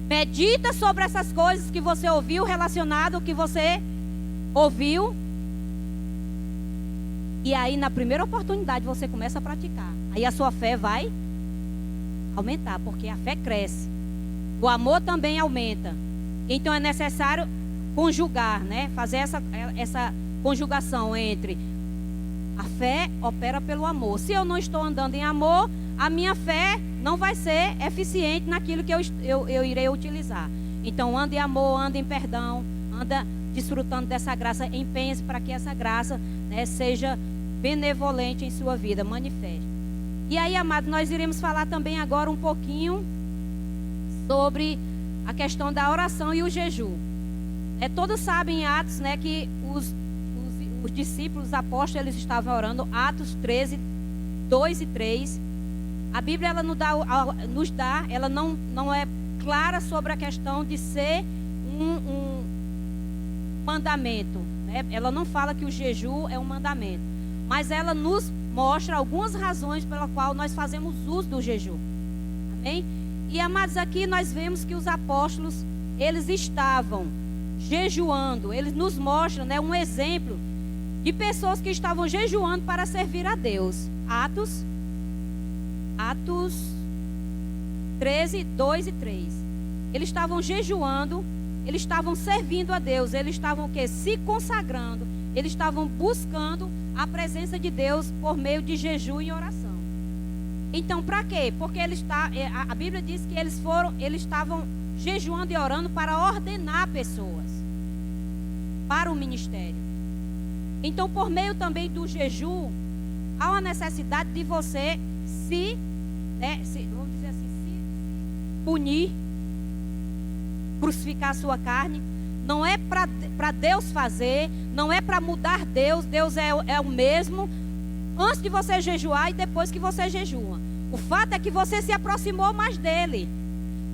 Medita sobre essas coisas que você ouviu, relacionado ao que você ouviu. E aí, na primeira oportunidade, você começa a praticar. Aí a sua fé vai aumentar, porque a fé cresce. O amor também aumenta. Então, é necessário conjugar, né? Fazer essa conjugação entre a fé opera pelo amor. Se eu não estou andando em amor, a minha fé não vai ser eficiente naquilo que eu irei utilizar. Então, anda em amor, anda em perdão, anda desfrutando dessa graça, empenhe-se para que essa graça, né, seja benevolente em sua vida, manifeste. E aí, amado, nós iremos falar também agora um pouquinho sobre a questão da oração e o jejum. Todos sabem em Atos, né, que os discípulos, os apóstolos, eles estavam orando. Atos 13, 2 e 3. A Bíblia ela ela não é clara sobre a questão de ser mandamento, né? Ela não fala que o jejum é um mandamento, mas ela nos mostra algumas razões pela qual nós fazemos uso do jejum. Amém? E amados, aqui nós vemos que os apóstolos, eles estavam jejuando. Eles nos mostram, né, um exemplo de pessoas que estavam jejuando para servir a Deus. Atos 13, 2 e 3. Eles estavam jejuando, eles estavam servindo a Deus, eles estavam o quê? Se consagrando, eles estavam buscando a presença de Deus por meio de jejum e oração. Então, para quê? Porque a Bíblia diz que eles estavam jejuando e orando para ordenar pessoas para o ministério. Então, por meio também do jejum, há uma necessidade de você vamos dizer assim, se punir, crucificar a sua carne. Não é para Deus fazer, não é para mudar Deus. Deus é o mesmo antes de você jejuar e depois que você jejua. O fato é que você se aproximou mais dele.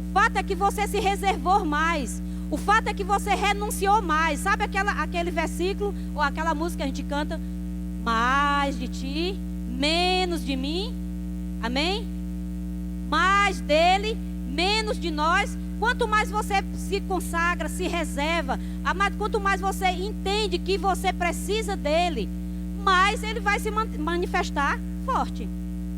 O fato é que você se reservou mais. O fato é que você renunciou mais. Sabe aquele versículo ou aquela música que a gente canta? Mais de ti, menos de mim. Amém? Mais dele, menos de nós. Quanto mais você se consagra, se reserva, amado, quanto mais você entende que você precisa dele, mais ele vai se manifestar forte.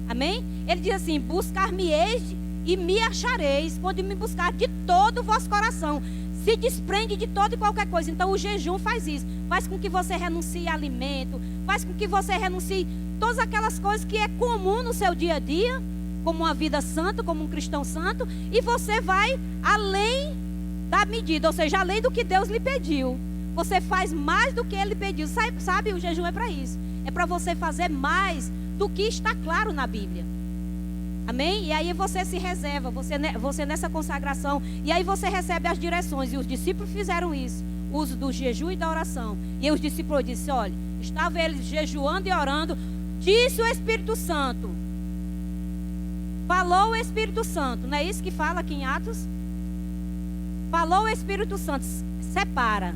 Amém? Ele diz assim: buscar-me-eis e me achareis, quando me buscar de todo o vosso coração. Se desprende de toda e qualquer coisa. Então o jejum faz isso. Faz com que você renuncie a alimento. Faz com que você renuncie todas aquelas coisas que é comum no seu dia a dia, como uma vida santa, como um cristão santo. E você vai além da medida, ou seja, além do que Deus lhe pediu. Você faz mais do que Ele pediu. Sabe, o jejum é para isso. É para você fazer mais do que está claro na Bíblia. Amém? E aí você se reserva, você nessa consagração. E aí você recebe as direções. E os discípulos fizeram isso. O uso do jejum e da oração. E os discípulos disseram: olha, estavam eles jejuando e orando. Disse o Espírito Santo. Falou o Espírito Santo. Não é isso que fala aqui em Atos? Falou o Espírito Santo. Separa.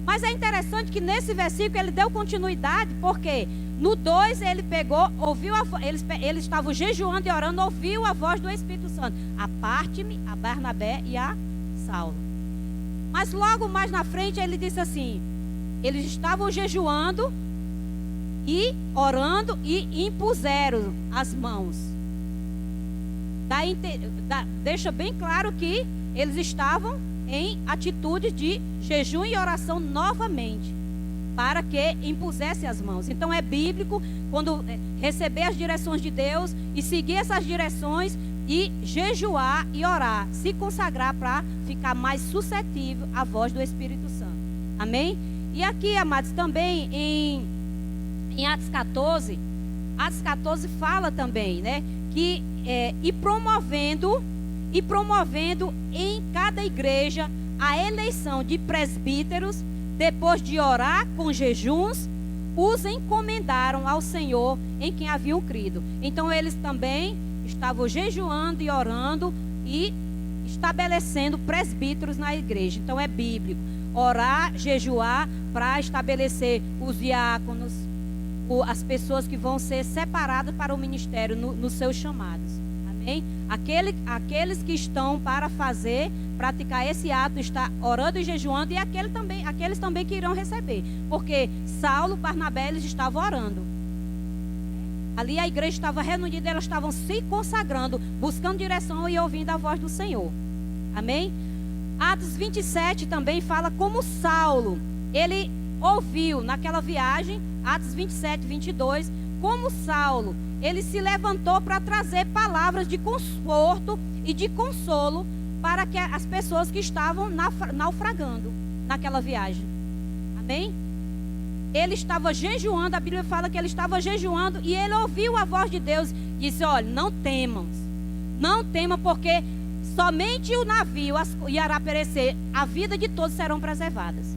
Mas é interessante que nesse versículo ele deu continuidade. Por quê? No 2 ele pegou, ouviu eles estavam jejuando e orando, ouviu a voz do Espírito Santo: aparte-me a Barnabé e a Saulo. Mas logo mais na frente ele disse assim: eles estavam jejuando e orando e impuseram as mãos. Deixa bem claro que eles estavam em atitude de jejum e oração novamente, para que impusesse as mãos. Então é bíblico quando receber as direções de Deus e seguir essas direções e jejuar e orar, se consagrar para ficar mais suscetível à voz do Espírito Santo. Amém? E aqui, amados, também em Atos 14 fala também, né, que e promovendo em cada igreja a eleição de presbíteros. Depois de orar com jejuns, os encomendaram ao Senhor em quem haviam crido. Então eles também estavam jejuando e orando e estabelecendo presbíteros na igreja. Então é bíblico orar, jejuar para estabelecer os diáconos, as pessoas que vão ser separadas para o ministério nos seus chamados. Amém? Aqueles que estão para praticar esse ato, está orando e jejuando, e aqueles também que irão receber. Porque Saulo, Barnabé, eles estavam orando. Ali a igreja estava reunida, elas estavam se consagrando, buscando direção e ouvindo a voz do Senhor. Amém? Atos 27 também fala como Saulo, ele ouviu naquela viagem, Atos 27, 22, como Saulo, ele se levantou para trazer palavras de conforto e de consolo para que as pessoas que estavam naufragando naquela viagem. Amém? Ele estava jejuando, a Bíblia fala que ele estava jejuando e ele ouviu a voz de Deus e disse: olha, não temam, porque somente o navio irá perecer, a vida de todos serão preservadas.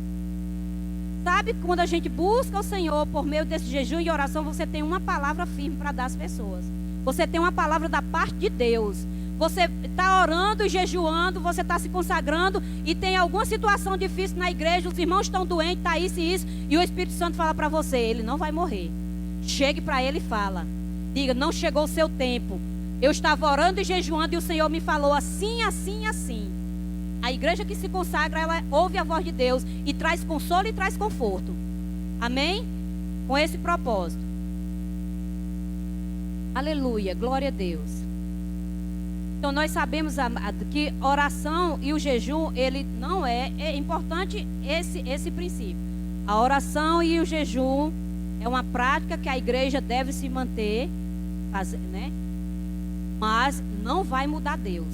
Sabe, quando a gente busca o Senhor por meio desse jejum e oração, você tem uma palavra firme para dar às pessoas. Você tem uma palavra da parte de Deus. você está orando e jejuando, você está se consagrando e tem alguma situação difícil na igreja, os irmãos estão doentes, está isso e isso, e o Espírito Santo fala para você, ele não vai morrer. Chegue para ele e fala. Diga, não chegou o seu tempo. Eu estava orando e jejuando e o Senhor me falou assim, assim, assim. A igreja que se consagra, ela ouve a voz de Deus e traz consolo e traz conforto. Amém? Com esse propósito. Aleluia, glória a Deus. Então nós sabemos que oração e o jejum, ele não é importante esse princípio. A oração e o jejum é uma prática que a igreja deve se manter, né? Mas não vai mudar Deus.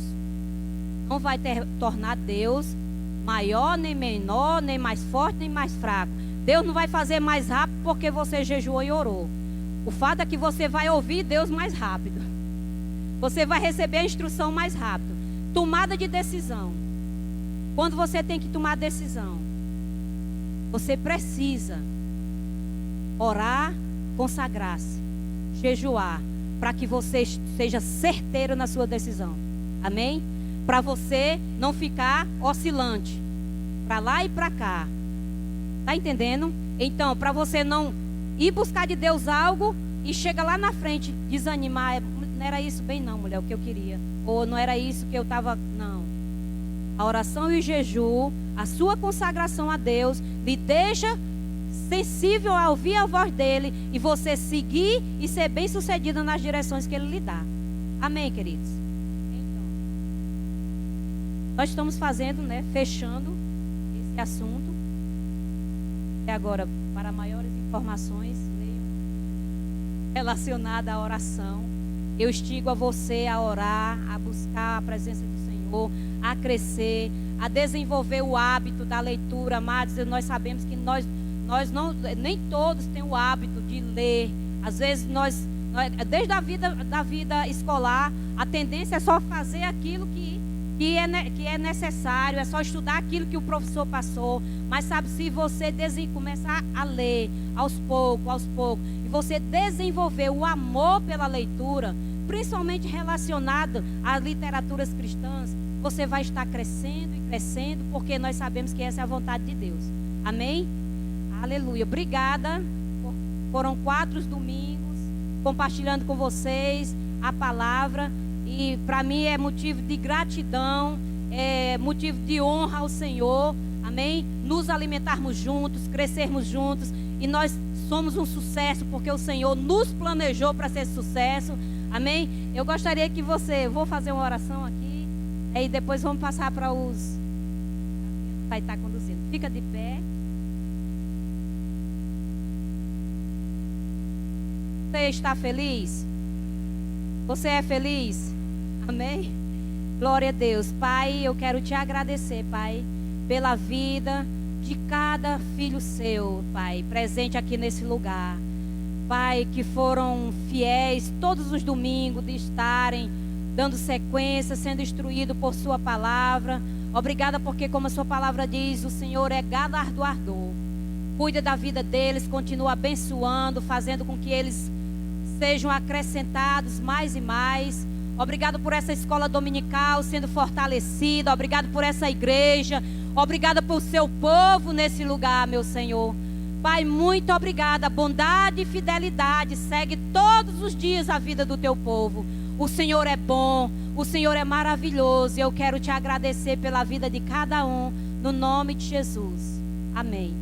Não vai tornar Deus maior, nem menor, nem mais forte, nem mais fraco. Deus não vai fazer mais rápido porque você jejuou e orou. O fato é que você vai ouvir Deus mais rápido. Você vai receber a instrução mais rápido. Tomada de decisão. Quando você tem que tomar decisão, você precisa orar, consagrar-se, jejuar, para que você seja certeiro na sua decisão. Amém? Para você não ficar oscilante, para lá e para cá. Tá entendendo? Então, para você não ir buscar de Deus algo e chega lá na frente desanimar. Não era isso bem não, mulher, o que eu queria. Ou não era isso que eu estava... Não. A oração e o jejum, a sua consagração a Deus, lhe deixa sensível a ouvir a voz dele e você seguir e ser bem sucedida nas direções que ele lhe dá. Amém, queridos? Então, nós estamos fazendo, né, fechando esse assunto. E agora, para maiores informações, relacionadas à oração, eu instigo a você a orar, a buscar a presença do Senhor, a crescer, a desenvolver o hábito da leitura. Amados, nós sabemos que nós não, nem todos têm o hábito de ler. Às vezes desde a vida escolar, a tendência é só fazer aquilo que é necessário, é só estudar aquilo que o professor passou. Mas sabe, se você começar a ler aos poucos, e você desenvolver o amor pela leitura, principalmente relacionado às literaturas cristãs, você vai estar crescendo e crescendo, porque nós sabemos que essa é a vontade de Deus. Amém? Aleluia. Obrigada. Foram 4 domingos compartilhando com vocês a palavra. E para mim é motivo de gratidão, é motivo de honra ao Senhor. Amém? Nos alimentarmos juntos, crescermos juntos. E nós somos um sucesso porque o Senhor nos planejou para ser sucesso. Amém? Eu gostaria que vou fazer uma oração aqui. E depois vamos passar para os... Vai estar conduzindo. Fica de pé. Você está feliz? Você é feliz? Amém? Glória a Deus. Pai, eu quero te agradecer, Pai, pela vida de cada filho seu, Pai, presente aqui nesse lugar. Pai, que foram fiéis todos os domingos de estarem dando sequência, sendo instruído por sua palavra. Obrigada porque, como a sua palavra diz, o Senhor é galardoador. Cuida da vida deles, continua abençoando, fazendo com que eles sejam acrescentados mais e mais. Obrigado por essa escola dominical sendo fortalecida. Obrigado por essa igreja. Obrigada por seu povo nesse lugar, meu Senhor. Pai, muito obrigada. Bondade e fidelidade segue todos os dias a vida do teu povo. O Senhor é bom, o Senhor é maravilhoso. E eu quero te agradecer pela vida de cada um, no nome de Jesus. Amém.